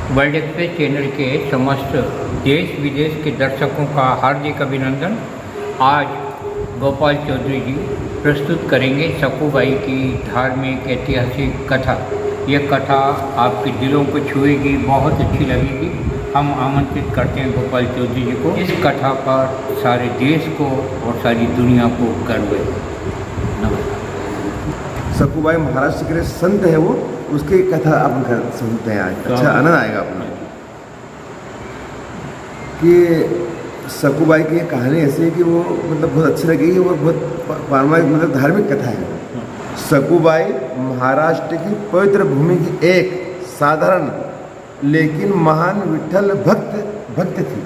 World express channel के समस्त देश विदेश के दर्शकों का हार्दिक अभिनंदन। आज गोपाल चौधरी जी प्रस्तुत करेंगे सकूबाई की धार्मिक ऐतिहासिक कथा। यह कथा आपके दिलों को छुएगी, बहुत अच्छी लगेगी। हम आमंत्रित करते हैं गोपाल चौधरी जी को। इस कथा पर सारे देश को और सारी दुनिया को गर्व है। नमस्कार। सकूबाई महाराष्ट्र के संत है, वो उसकी कथा आप सुनते हैं आज। अच्छा आनंद आएगा अपना कि सकूबाई की कहानी ऐसी है कि वो मतलब बहुत अच्छी लगेगी और बहुत पारंपरिक मतलब धार्मिक कथा है। सकूबाई महाराष्ट्र की पवित्र भूमि की एक साधारण लेकिन महान विठल भक्त थी।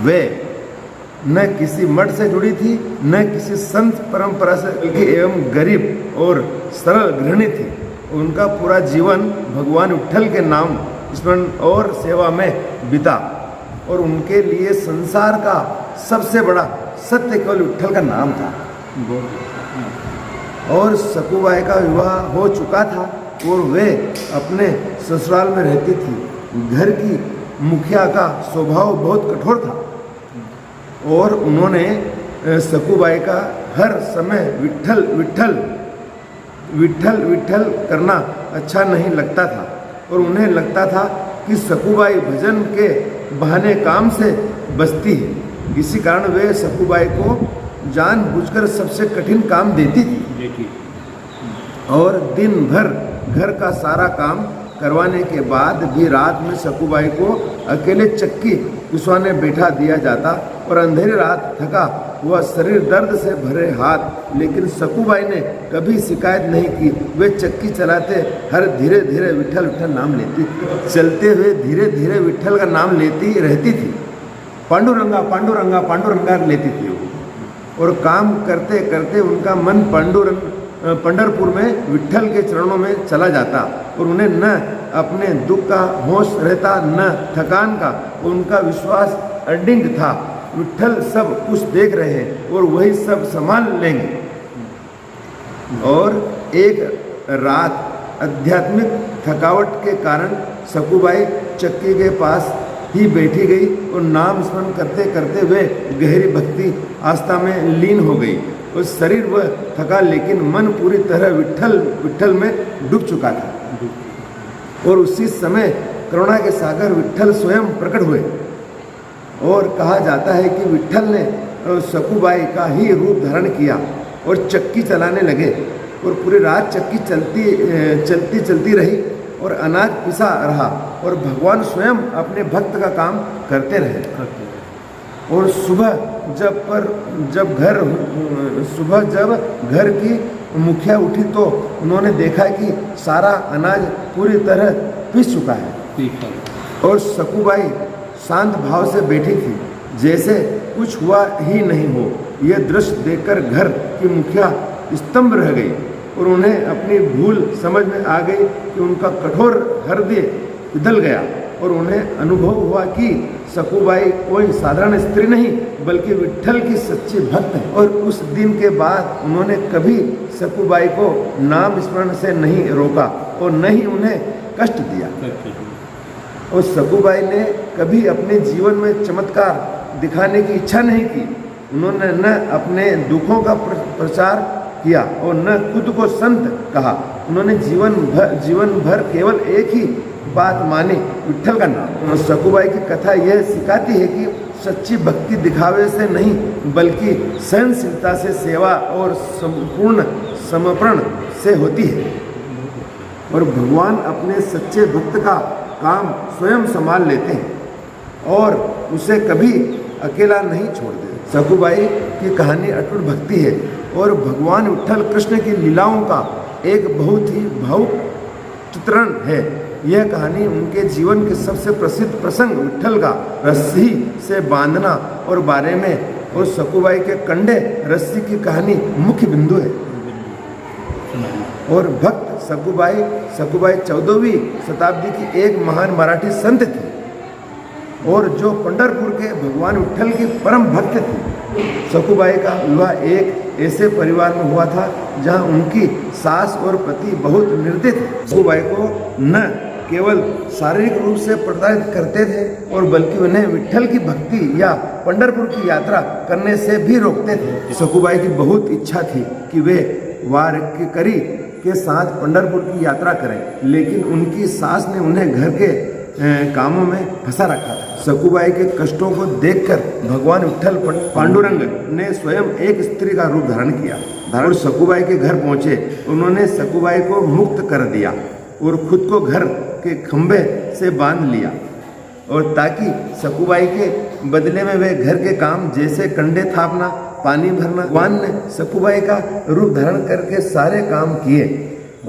वे न किसी मठ से जुड़ी थी, न किसी संत परंपरा से, एवं गरीब और सरल गृहिणी थी। उनका पूरा जीवन भगवान विठल के नाम स्मरण और सेवा में बीता और उनके लिए संसार का सबसे बड़ा सत्य केवल विठल का नाम था। और सकूबाई का विवाह हो चुका था और वे अपने ससुराल में रहती थी। घर की मुखिया का स्वभाव बहुत कठोर था और उन्होंने सकूबाई का हर समय विठल विठल विठल विठल करना अच्छा नहीं लगता था और उन्हें लगता था कि सकूबाई भजन के बहाने काम से बचती है। इसी कारण वे सकूबाई को जानबूझकर सबसे कठिन काम देती थी और दिन भर घर का सारा काम करवाने के बाद भी रात में सकूबाई को अकेले चक्की पिसवाने बैठा दिया जाता और अंधेरी रात थका हुआ शरीर दर्द से भरे हाथ, लेकिन सकूबाई ने कभी शिकायत नहीं की। वे चक्की चलाते हर धीरे धीरे विठल विठल नाम लेती, चलते हुए धीरे धीरे विठल का नाम लेती रहती थी। पांडुरंगा पांडुरंगा पांडुरंगा लेती थी वो। और काम करते करते उनका मन पंढरपुर में विठल के चरणों में चला जाता और उन्हें न अपने दुख का होश रहता न थकान का। उनका विश्वास अडिग था, विठल सब कुछ देख रहे हैं और वही सब संभाल लेंगे। और एक रात आध्यात्मिक थकावट के कारण सकूबाई चक्की के पास ही बैठी गई और नाम स्मरण करते करते वे गहरी भक्ति आस्था में लीन हो गई और शरीर वह थका लेकिन मन पूरी तरह विठल विठल में डूब चुका था। और उसी समय करुणा के सागर विठल स्वयं प्रकट हुए और कहा जाता है कि विठल ने सकूबाई का ही रूप धारण किया और चक्की चलाने लगे और पूरी रात चक्की चलती रही और अनाज पिसा रहा और भगवान स्वयं अपने भक्त का काम करते रहे। और सुबह जब घर की मुखिया उठी तो उन्होंने देखा कि सारा अनाज पूरी तरह पिस चुका है और सकूबाई शांत भाव से बैठी थी, जैसे कुछ हुआ ही नहीं हो। यह दृश्य देखकर घर की मुखिया स्तंभ रह गई और उन्हें अपनी भूल समझ में आ गई कि उनका कठोर हृदय पिघल गया और उन्हें अनुभव हुआ कि सकूबाई कोई साधारण स्त्री नहीं बल्कि विठल की सच्ची भक्त है। और उस दिन के बाद उन्होंने कभी सकूबाई को नाम स्मरण से नहीं रोका और न ही उन्हें कष्ट दिया। और सकूबाई ने कभी अपने जीवन में चमत्कार दिखाने की इच्छा नहीं की। उन्होंने न अपने दुखों का प्रचार किया और न खुद को संत कहा। उन्होंने जीवन भर केवल एक ही बात मानी, विठल का नाम। सकूबाई की कथा यह सिखाती है कि सच्ची भक्ति दिखावे से नहीं बल्कि सहनशीलता से, सेवा और संपूर्ण समर्पण से होती है। और भगवान अपने सच्चे भक्त का काम स्वयं संभाल लेते हैं और उसे कभी अकेला नहीं छोड़ देते। सकूबाई की कहानी अटूट भक्ति है और भगवान विठल कृष्ण की लीलाओं का एक बहुत ही भावुक चित्रण है। यह कहानी उनके जीवन के सबसे प्रसिद्ध प्रसंग विठल का रस्सी से बांधना और बारे में और सकूबाई के कंडे रस्सी की कहानी मुख्य बिंदु है। और भक्त सकूबाई 14वीं शताब्दी की एक महान मराठी संत थी और जो पंढरपुर के भगवान विठल की परम भक्त थी। सकूबाई का विवाह एक ऐसे परिवार में हुआ था जहां उनकी सास और पति बहुत निर्दयी थे। सकूबाई को न केवल शारीरिक रूप से प्रताड़ित करते थे और बल्कि उन्हें विट्ठल की भक्ति या पंढरपुर की यात्रा करने से भी रोकते थे। सखूबाई की बहुत इच्छा थी कि वे वारकरी के साथ पंढरपुर की यात्रा करें, लेकिन उनकी सास ने उन्हें घर के कामों में फंसा रखा था। सखूबाई के कष्टों को देखकर भगवान विट्ठल पांडुरंग ने स्वयं एक स्त्री का रूप धारण किया और सखूबाई के घर पहुंचे। उन्होंने सखूबाई को मुक्त कर दिया और खुद को घर के खंभे से बांध लिया, और ताकि सखूबाई के बदले में वे घर के काम जैसे कंडे थापना, पानी भरना। भगवान ने सखूबाई का रूप धारण करके सारे काम किए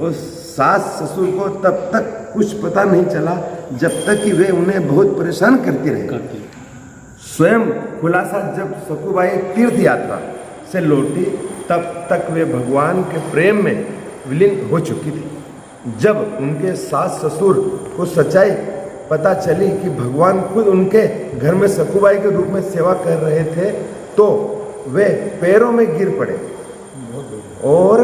और सास ससुर को तब तक कुछ पता नहीं चला जब तक कि वे उन्हें बहुत परेशान करती रहे। स्वयं खुलासा जब सखूबाई तीर्थ यात्रा से लौटी तब तक वे भगवान के प्रेम में विलीन हो चुकी थी। जब उनके सास ससुर को सच्चाई पता चली कि भगवान खुद उनके घर में सखूबाई के रूप में सेवा कर रहे थे तो वे पैरों में गिर पड़े और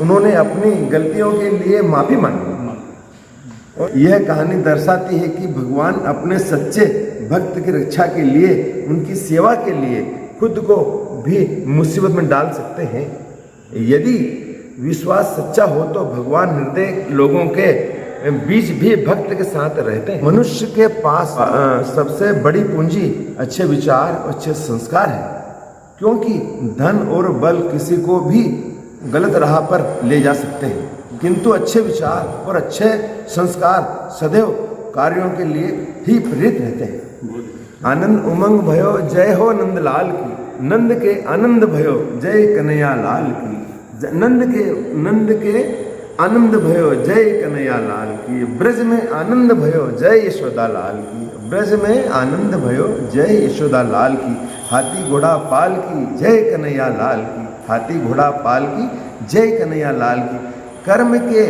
उन्होंने अपनी गलतियों के लिए माफी मांगी। और यह कहानी दर्शाती है कि भगवान अपने सच्चे भक्त की रक्षा के लिए, उनकी सेवा के लिए खुद को भी मुसीबत में डाल सकते हैं। यदि विश्वास सच्चा हो तो भगवान हृदय लोगों के बीच भी भक्त के साथ रहते हैं। मनुष्य के पास सबसे बड़ी पूंजी अच्छे विचार और अच्छे संस्कार है, क्योंकि धन और बल किसी को भी गलत राह पर ले जा सकते हैं, किंतु अच्छे विचार और अच्छे संस्कार सदैव कार्यों के लिए ही प्रेरित रहते हैं। आनंद उमंग भयो जय हो नंदलाल की, नंद के आनंद भयो जय कन्हैया लाल की, नंद के आनंद भयो जय कन्हैया लाल की, ब्रज में आनंद भयो जय यशोदा लाल की, ब्रज में आनंद भयो जय यशोदा लाल की, हाथी घोड़ा पाल की जय कन्हैया लाल की, हाथी घोड़ा पाल की जय कन्हैया लाल की। कर्म के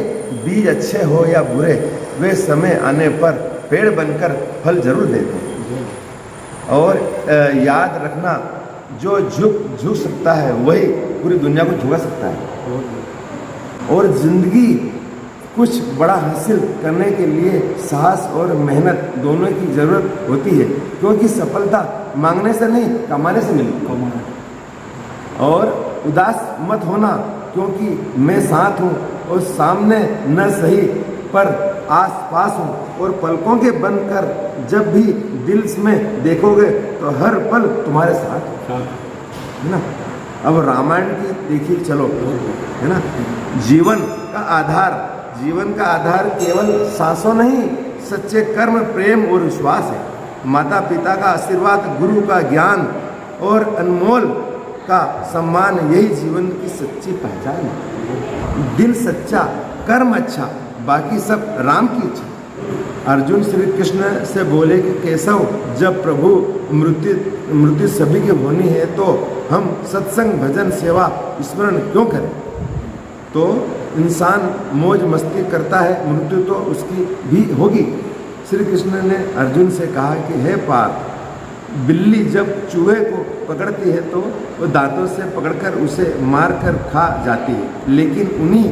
बीज अच्छे हो या बुरे, वे समय आने पर पेड़ बनकर फल जरूर देते हैं। और याद रखना, जो झुक सकता है वही पूरी दुनिया को झुका सकता है। और जिंदगी कुछ बड़ा हासिल करने के लिए साहस और मेहनत दोनों की जरूरत होती है, क्योंकि सफलता मांगने से नहीं, कमाने से मिलती। और उदास मत होना, क्योंकि मैं साथ हूँ और सामने न सही पर आस पास हूँ, और पलकों के बंद कर जब भी दिल में देखोगे तो हर पल तुम्हारे साथ है ना। अब रामायण की देखिए, चलो है ना। जीवन का आधार केवल सांसों नहीं, सच्चे कर्म, प्रेम और विश्वास है। माता पिता का आशीर्वाद, गुरु का ज्ञान और अनमोल का सम्मान, यही जीवन की सच्ची पहचान है। दिल सच्चा, कर्म अच्छा, बाकी सब राम की इच्छा। अर्जुन श्री कृष्ण से बोले कि केशव, जब प्रभु मृत्यु सभी की होनी है तो हम सत्संग, भजन, सेवा, स्मरण क्यों करें। तो इंसान मौज मस्ती करता है, मृत्यु तो उसकी भी होगी। श्री कृष्ण ने अर्जुन से कहा कि हे पार्थ, बिल्ली जब चूहे को पकड़ती है तो वो दांतों से पकड़कर उसे मार कर खा जाती है, लेकिन उन्हीं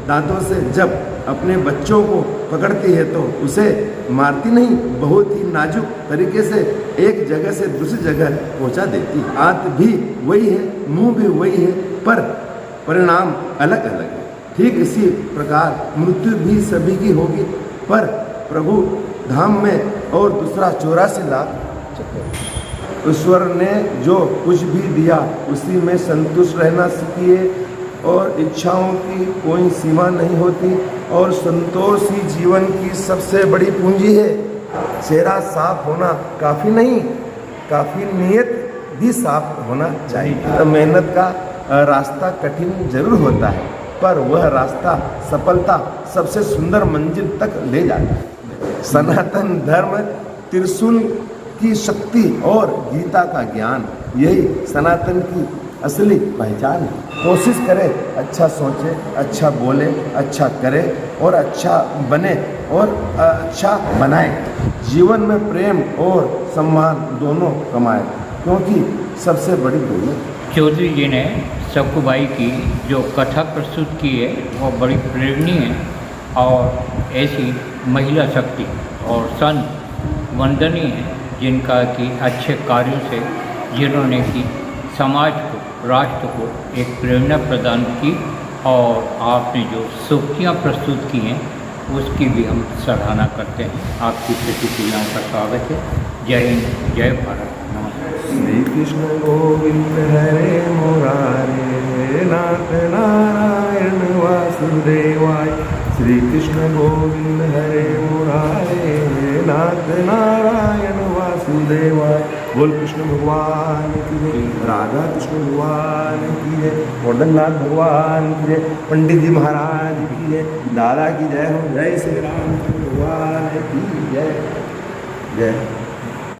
दांतों से जब अपने बच्चों को पकड़ती है तो उसे मारती नहीं, बहुत ही नाजुक तरीके से एक जगह से दूसरी जगह पहुंचा देती है। आंत भी वही है, मुंह भी वही है, पर परिणाम अलग अलग है। ठीक इसी प्रकार मृत्यु भी सभी की होगी, पर प्रभु धाम में और दूसरा 84 लाख ईश्वर ने जो कुछ भी दिया उसी में संतुष्ट रहना सीखिए, और इच्छाओं की कोई सीमा नहीं होती, और संतोष ही जीवन की सबसे बड़ी पूंजी है। चेहरा साफ होना काफ़ी नहीं, काफ़ी नियत भी साफ होना चाहिए। मेहनत का रास्ता कठिन जरूर होता है, पर वह रास्ता सफलता सबसे सुंदर मंजिल तक ले जाता है। सनातन धर्म, त्रिशूल की शक्ति और गीता का ज्ञान, यही सनातन की असली पहचान है। कोशिश करें, अच्छा सोचे, अच्छा बोले, अच्छा करे और अच्छा बने और अच्छा बनाए। जीवन में प्रेम और सम्मान दोनों कमाए, क्योंकि सबसे बड़ी दौलत। चौधरी जी ने सखूबाई की जो कथा प्रस्तुत की है वो बड़ी प्रेरणीय है। और ऐसी महिला शक्ति और संत वंदनीय हैं जिनका कि अच्छे कार्यों से जिन्होंने कि समाज को, राष्ट्र को एक प्रेरणा प्रदान की, और आपने जो सूक्तियाँ प्रस्तुत की हैं उसकी भी हम सराहना करते हैं। आपकी प्रतिक्रियाओं का स्वागत है। जय हिंद, जय भारत, नमस्कार। श्री कृष्ण गोविंद हरे मुरारे, नाथ नारायण वासुदेवाय। श्री कृष्ण गोविंद हरे मुरारे, नाथ नारायण वासुदेवाय। बोल कृष्ण भगवान की जय, राधा कृष्ण भगवान की जय, वर्धननाथ भगवान की जय, पंडित जी महाराज की जय, दादा की जय हो। जय श्री राम भगवान की जय। जय